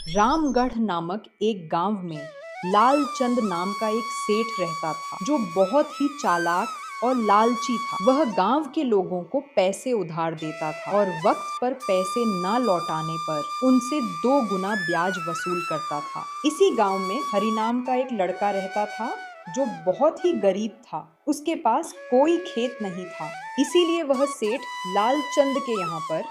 रामगढ़ नामक एक गांव में लालचंद नाम का एक सेठ रहता था जो बहुत ही चालाक और लालची था। वह गांव के लोगों को पैसे उधार देता था और वक्त पर पैसे ना लौटाने पर उनसे 2 गुना ब्याज वसूल करता था। इसी गांव में हरि नाम का एक लड़का रहता था जो बहुत ही गरीब था। उसके पास कोई खेत नहीं था, इसीलिए वह सेठ लालचंद के यहाँ पर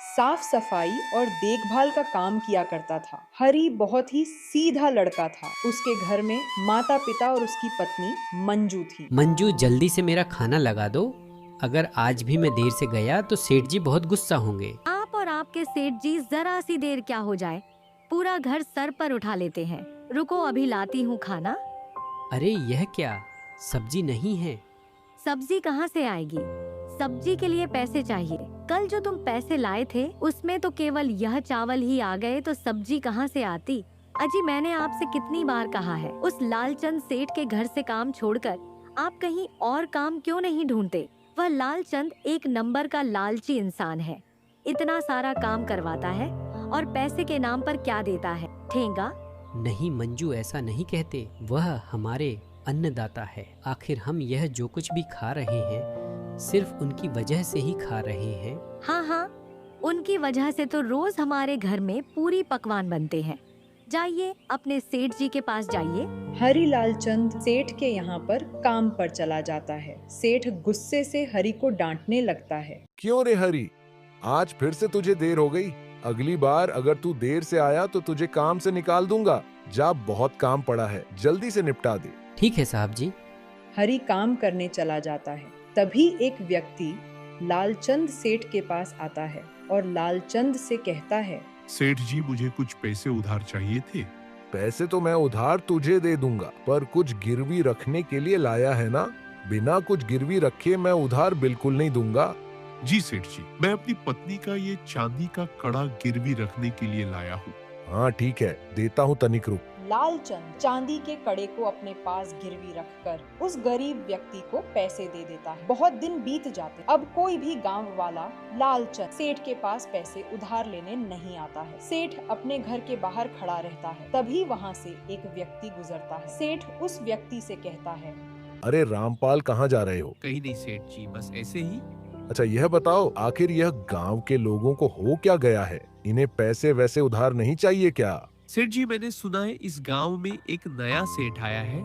साफ सफाई और देखभाल का काम किया करता था। हरी बहुत ही सीधा लड़का था। उसके घर में माता पिता और उसकी पत्नी मंजू थी। मंजू, जल्दी से मेरा खाना लगा दो। अगर आज भी मैं देर से गया तो सेठ जी बहुत गुस्सा होंगे। आप और आपके सेठ जी जरा सी देर क्या हो जाए, पूरा घर सर पर उठा लेते हैं। रुको, अभी लाती हूँ खाना। अरे यह क्या, सब्जी नहीं है? सब्जी कहाँ से आएगी? सब्जी के लिए पैसे चाहिए। कल जो तुम पैसे लाए थे उसमें तो केवल यह चावल ही आ गए, तो सब्जी कहाँ से आती? अजी, मैंने आपसे कितनी बार कहा है, उस लालचंद सेठ के घर से काम छोड़कर आप कहीं और काम क्यों नहीं ढूंढते? वह लालचंद एक नंबर का लालची इंसान है। इतना सारा काम करवाता है और पैसे के नाम पर क्या देता है? ठेंगा। नहीं मंजू, ऐसा नहीं कहते। वह हमारे अन्नदाता है। आखिर हम यह जो कुछ भी खा रहे हैं सिर्फ उनकी वजह से ही खा रहे हैं। हाँ, उनकी वजह से तो रोज हमारे घर में पूरी पकवान बनते हैं। जाइए, अपने सेठ जी के पास जाइए। हरी लालचंद सेठ के यहाँ पर काम पर चला जाता है। सेठ गुस्से से हरी को डांटने लगता है। क्यों रे हरी, आज फिर से तुझे देर हो गई। अगली बार अगर तू देर से आया तो तुझे काम से निकाल दूंगा। जा, बहुत काम पड़ा है, जल्दी से निपटा दे। ठीक है साहब जी। हरी काम करने चला जाता है। तभी एक व्यक्ति लालचंद सेठ के पास आता है और लालचंद से कहता है, सेठ जी, मुझे कुछ पैसे उधार चाहिए थे। पैसे तो मैं उधार तुझे दे दूंगा, पर कुछ गिरवी रखने के लिए लाया है ना? बिना कुछ गिरवी रखे मैं उधार बिल्कुल नहीं दूंगा। जी सेठ जी, मैं अपनी पत्नी का ये चांदी का कड़ा गिरवी रखने के लिए लाया हूँ। हाँ ठीक है, देता हूँ, तनिक रुक। लालचंद चांदी के कड़े को अपने पास गिरवी रखकर उस गरीब व्यक्ति को पैसे दे देता है। बहुत दिन बीत जाते, अब कोई भी गांव वाला लालचंद सेठ के पास पैसे उधार लेने नहीं आता है। सेठ अपने घर के बाहर खड़ा रहता है। तभी वहाँ से एक व्यक्ति गुजरता है। सेठ उस व्यक्ति से कहता है, अरे रामपाल, कहाँ जा रहे हो? कहीं नहीं सेठ जी, बस ऐसे ही। अच्छा यह बताओ, आखिर यह गांव के लोगों को हो क्या गया है? इन्हें पैसे वैसे उधार नहीं चाहिए क्या? सेठ जी, मैंने सुना है इस गांव में एक नया सेठ आया है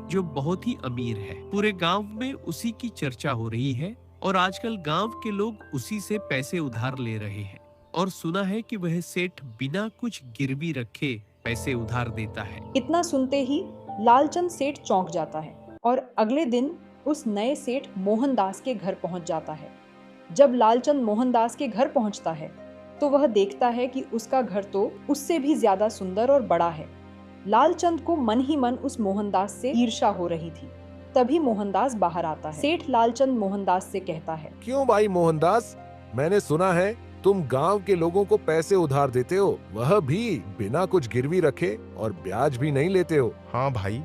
जो बहुत ही अमीर है। पूरे गांव में उसी की चर्चा हो रही है और आजकल गांव के लोग उसी से पैसे उधार ले रहे हैं। और सुना है कि वह सेठ बिना कुछ गिरवी रखे पैसे उधार देता है। इतना सुनते ही लालचंद सेठ चौंक जाता है और अगले दिन उस नए सेठ मोहनदास के घर पहुंच जाता है। जब लालचंद मोहनदास के घर पहुंचता है तो वह देखता है कि उसका घर तो उससे भी ज्यादा सुंदर और बड़ा है। लालचंद को मन ही मन उस मोहनदास से ईर्ष्या हो रही थी। तभी मोहनदास बाहर आता है। सेठ लालचंद मोहनदास से कहता है, क्यों भाई मोहनदास, मैंने सुना है तुम गांव के लोगों को पैसे उधार देते हो, वह भी बिना कुछ गिरवी रखे, और ब्याज भी नहीं लेते हो। हाँ भाई,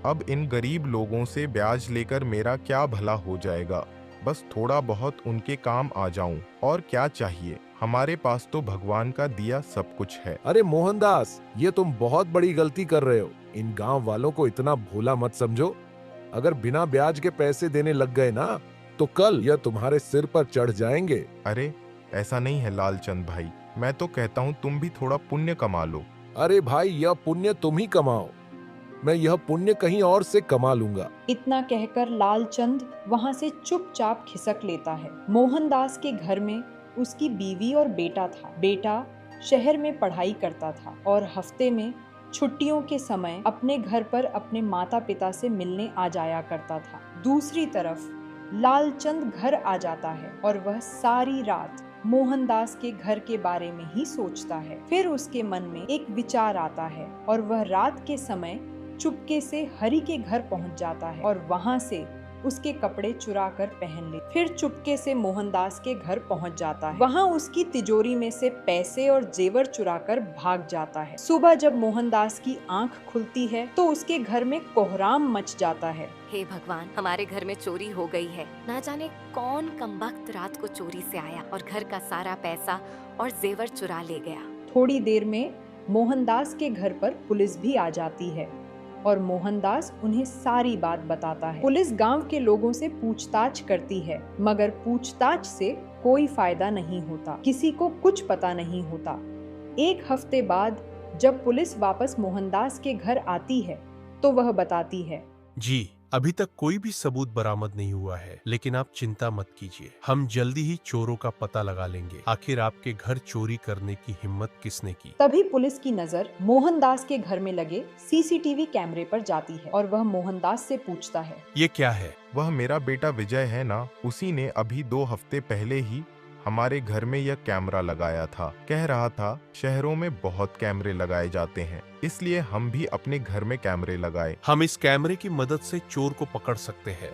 अब इन गरीब लोगों से ब्याज लेकर मेरा क्या भला हो जाएगा? बस थोड़ा बहुत उनके काम आ जाऊं, और क्या चाहिए? हमारे पास तो भगवान का दिया सब कुछ है। अरे मोहनदास, ये तुम बहुत बड़ी गलती कर रहे हो। इन गांव वालों को इतना भोला मत समझो। अगर बिना ब्याज के पैसे देने लग गए ना, तो कल यह तुम्हारे सिर पर चढ़ जाएंगे। अरे ऐसा नहीं है लालचंद भाई, मैं तो कहता हूँ तुम भी थोड़ा पुण्य कमा लो। अरे भाई, यह पुण्य तुम ही कमाओ, मैं यह पुण्य कहीं और से कमा लूंगा। इतना कहकर लालचंद वहाँ से चुपचाप खिसक लेता है। मोहनदास के घर में उसकी बीवी और बेटा था। बेटा शहर में पढ़ाई करता था और हफ्ते में छुट्टियों के समय अपने घर पर अपने माता पिता से मिलने आ जाया करता था। दूसरी तरफ लालचंद घर आ जाता है और वह सारी रात मोहनदास के घर के बारे में ही सोचता है। फिर उसके मन में एक विचार आता है और वह रात के समय चुपके से हरि के घर पहुंच जाता है और वहां से उसके कपड़े चुरा कर पहन ले। फिर चुपके से मोहनदास के घर पहुंच जाता है। वहां उसकी तिजोरी में से पैसे और जेवर चुरा कर भाग जाता है। सुबह जब मोहनदास की आंख खुलती है तो उसके घर में कोहराम मच जाता है। हे भगवान, हमारे घर में चोरी हो गई है। ना जाने कौन कमबख्त रात को चोरी से आया और घर का सारा पैसा और जेवर चुरा ले गया। थोड़ी देर में मोहनदास के घर पर पुलिस भी आ जाती है और मोहनदास उन्हें सारी बात बताता है। पुलिस गांव के लोगों से पूछताछ करती है, मगर पूछताछ से कोई फायदा नहीं होता, किसी को कुछ पता नहीं होता। एक हफ्ते बाद जब पुलिस वापस मोहनदास के घर आती है तो वह बताती है, जी, अभी तक कोई भी सबूत बरामद नहीं हुआ है, लेकिन आप चिंता मत कीजिए, हम जल्दी ही चोरों का पता लगा लेंगे। आखिर आपके घर चोरी करने की हिम्मत किसने की? तभी पुलिस की नजर मोहनदास के घर में लगे सीसीटीवी कैमरे पर जाती है और वह मोहनदास से पूछता है, ये क्या है? वह मेरा बेटा विजय है ना, उसी ने अभी 2 हफ्ते पहले ही हमारे घर में यह कैमरा लगाया था। कह रहा था शहरों में बहुत कैमरे लगाए जाते हैं, इसलिए हम भी अपने घर में कैमरे लगाए। हम इस कैमरे की मदद से चोर को पकड़ सकते हैं,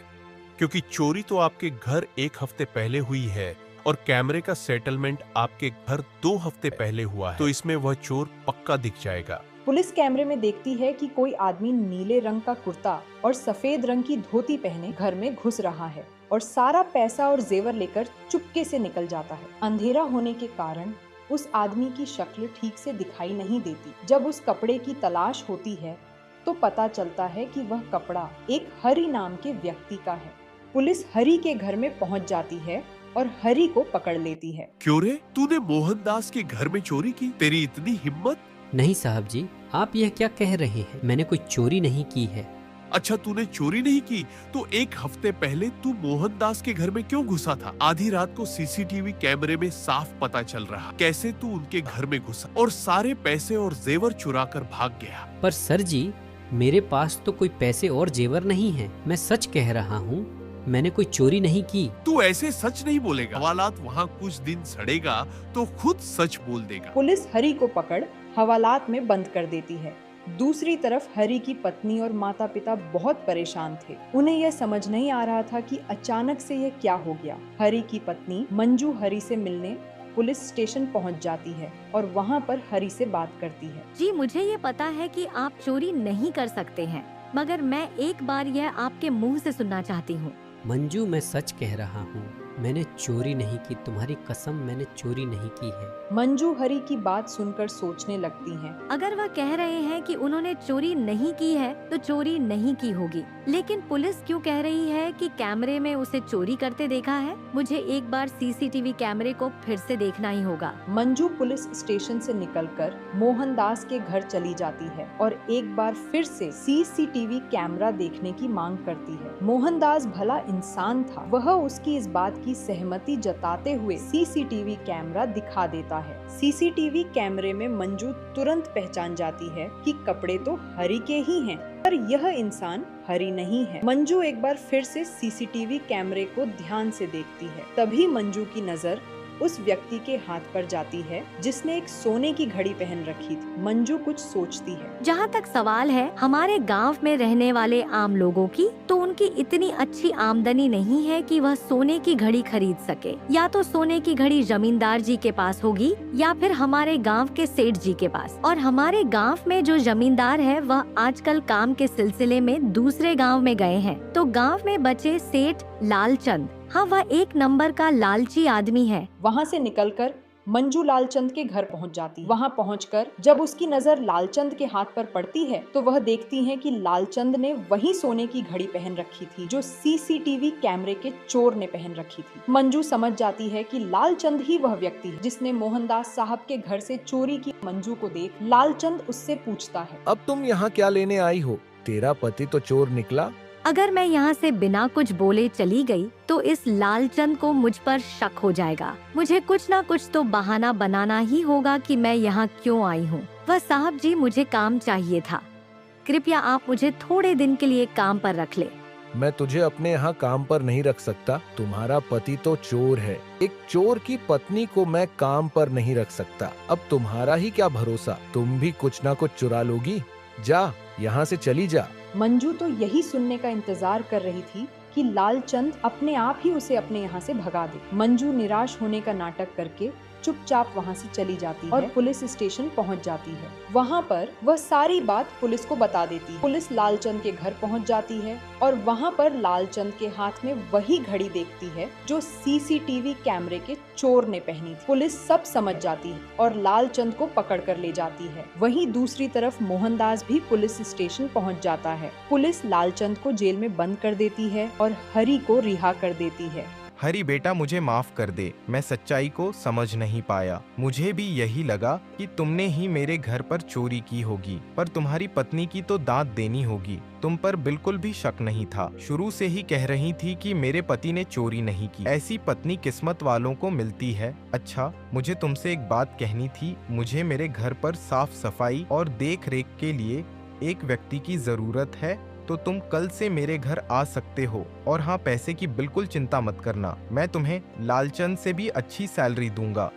क्योंकि चोरी तो आपके घर 1 हफ्ते पहले हुई है और कैमरे का सेटलमेंट आपके घर 2 हफ्ते पहले हुआ है, तो इसमें वह चोर पक्का दिख जाएगा। पुलिस कैमरे में देखती है कि कोई आदमी नीले रंग का कुर्ता और सफेद रंग की धोती पहने घर में घुस रहा है और सारा पैसा और जेवर लेकर चुपके से निकल जाता है। अंधेरा होने के कारण उस आदमी की शक्ल ठीक से दिखाई नहीं देती। जब उस कपड़े की तलाश होती है तो पता चलता है कि वह कपड़ा एक हरि नाम के व्यक्ति का है। पुलिस हरि के घर में पहुंच जाती है और हरि को पकड़ लेती है। क्यों रे, तूने मोहनदास के घर में चोरी की? तेरी इतनी हिम्मत? नहीं साहब जी, आप यह क्या कह रहे हैं? मैंने कोई चोरी नहीं की है। अच्छा, तूने चोरी नहीं की तो 1 हफ्ते पहले तू मोहनदास के घर में क्यों घुसा था? आधी रात को सीसीटीवी कैमरे में साफ पता चल रहा कैसे तू उनके घर में घुसा और सारे पैसे और जेवर चुरा कर भाग गया। पर सर जी, मेरे पास तो कोई पैसे और जेवर नहीं है। मैं सच कह रहा हूँ, मैंने कोई चोरी नहीं की। तू ऐसे सच नहीं बोलेगा। हवालात वहाँ कुछ दिन सड़ेगा तो खुद सच बोल देगा। पुलिस हरि को पकड़ हवालात में बंद कर देती है। दूसरी तरफ हरि की पत्नी और माता पिता बहुत परेशान थे। उन्हें यह समझ नहीं आ रहा था कि अचानक से यह क्या हो गया। हरि की पत्नी मंजू हरि से मिलने पुलिस स्टेशन पहुंच जाती है और वहां पर हरि से बात करती है। जी, मुझे ये पता है कि आप चोरी नहीं कर सकते हैं, मगर मैं एक बार यह आपके मुंह से सुनना चाहती हूँ। मंजू, मैं सच कह रहा हूँ, मैंने चोरी नहीं की। तुम्हारी कसम, मैंने चोरी नहीं की है। मंजू हरि की बात सुनकर सोचने लगती हैं। अगर वह कह रहे हैं कि उन्होंने चोरी नहीं की है तो चोरी नहीं की होगी, लेकिन पुलिस क्यों कह रही है कि कैमरे में उसे चोरी करते देखा है? मुझे एक बार सीसीटीवी कैमरे को फिर से देखना ही होगा। मंजू पुलिस स्टेशन से निकलकर मोहनदास के घर चली जाती है और एक बार फिर से सीसीटीवी कैमरा देखने की मांग करती है। मोहनदास भला इंसान था, वह उसकी इस बात की सहमति जताते हुए सीसीटीवी कैमरा दिखा देता है। सीसीटीवी कैमरे में मंजू तुरंत पहचान जाती है कि कपड़े तो हरि के ही हैं, पर यह इंसान हरि नहीं है। मंजू एक बार फिर से सीसीटीवी कैमरे को ध्यान से देखती है। तभी मंजू की नजर उस व्यक्ति के हाथ पर जाती है जिसने एक सोने की घड़ी पहन रखी थी। मंजू कुछ सोचती है। जहाँ तक सवाल है हमारे गांव में रहने वाले आम लोगों की, तो उनकी इतनी अच्छी आमदनी नहीं है कि वह सोने की घड़ी खरीद सके। या तो सोने की घड़ी जमींदार जी के पास होगी या फिर हमारे गांव के सेठ जी के पास। और हमारे गांव में जो जमींदार है वह आजकल काम के सिलसिले में दूसरे गांव में गए हैं। तो गांव में बचे सेठ लालचंद, हाँ, वह 1 नंबर का लालची आदमी है। वहाँ से निकलकर मंजू लालचंद के घर पहुँच जाती है। वहाँ पहुँचकर जब उसकी नजर लालचंद के हाथ पर पड़ती है तो वह देखती है कि लालचंद ने वही सोने की घड़ी पहन रखी थी जो सीसीटीवी कैमरे के चोर ने पहन रखी थी। मंजू समझ जाती है कि लालचंद ही वह व्यक्ति है जिसने मोहनदास साहब के घर से चोरी की। मंजू को देख लालचंद उससे पूछता है, अब तुम यहाँ क्या लेने आई हो? तेरा पति तो चोर निकला। अगर मैं यहाँ से बिना कुछ बोले चली गई तो इस लालचंद को मुझ पर शक हो जाएगा। मुझे कुछ ना कुछ तो बहाना बनाना ही होगा कि मैं यहाँ क्यों आई हूँ। वह साहब जी, मुझे काम चाहिए था, कृपया आप मुझे थोड़े दिन के लिए काम पर रख ले। मैं तुझे अपने यहाँ काम पर नहीं रख सकता। तुम्हारा पति तो चोर है। एक चोर की पत्नी को मैं काम पर नहीं रख सकता। अब तुम्हारा ही क्या भरोसा, तुम भी कुछ ना कुछ चुरा लोगी। जा, यहाँ से चली जा। मंजू तो यही सुनने का इंतजार कर रही थी कि लालचंद अपने आप ही उसे अपने यहाँ से भगा दे। मंजू निराश होने का नाटक करके चुपचाप वहाँ से चली जाती है और पुलिस स्टेशन पहुँच जाती है। वहाँ पर वह सारी बात पुलिस को बता देती है। पुलिस लालचंद के घर पहुँच जाती है और वहाँ पर लालचंद के हाथ में वही घड़ी देखती है जो सीसीटीवी कैमरे के चोर ने पहनी थी। पुलिस सब समझ जाती है और लालचंद को पकड़ कर ले जाती है। वहीं दूसरी तरफ मोहनदास भी पुलिस स्टेशन पहुँच जाता है। पुलिस लालचंद को जेल में बंद कर देती है और हरी को रिहा कर देती है। हरी बेटा, मुझे माफ कर दे, मैं सच्चाई को समझ नहीं पाया। मुझे भी यही लगा कि तुमने ही मेरे घर पर चोरी की होगी, पर तुम्हारी पत्नी की तो दांत देनी होगी। तुम पर बिल्कुल भी शक नहीं था। शुरू से ही कह रही थी कि मेरे पति ने चोरी नहीं की। ऐसी पत्नी किस्मत वालों को मिलती है। अच्छा, मुझे तुमसे एक बात कहनी थी। मुझे मेरे घर पर साफ सफाई और देख रेख के लिए एक व्यक्ति की जरूरत है, तो तुम कल से मेरे घर आ सकते हो। और हाँ, पैसे की बिल्कुल चिंता मत करना, मैं तुम्हें लालचंद से भी अच्छी सैलरी दूंगा।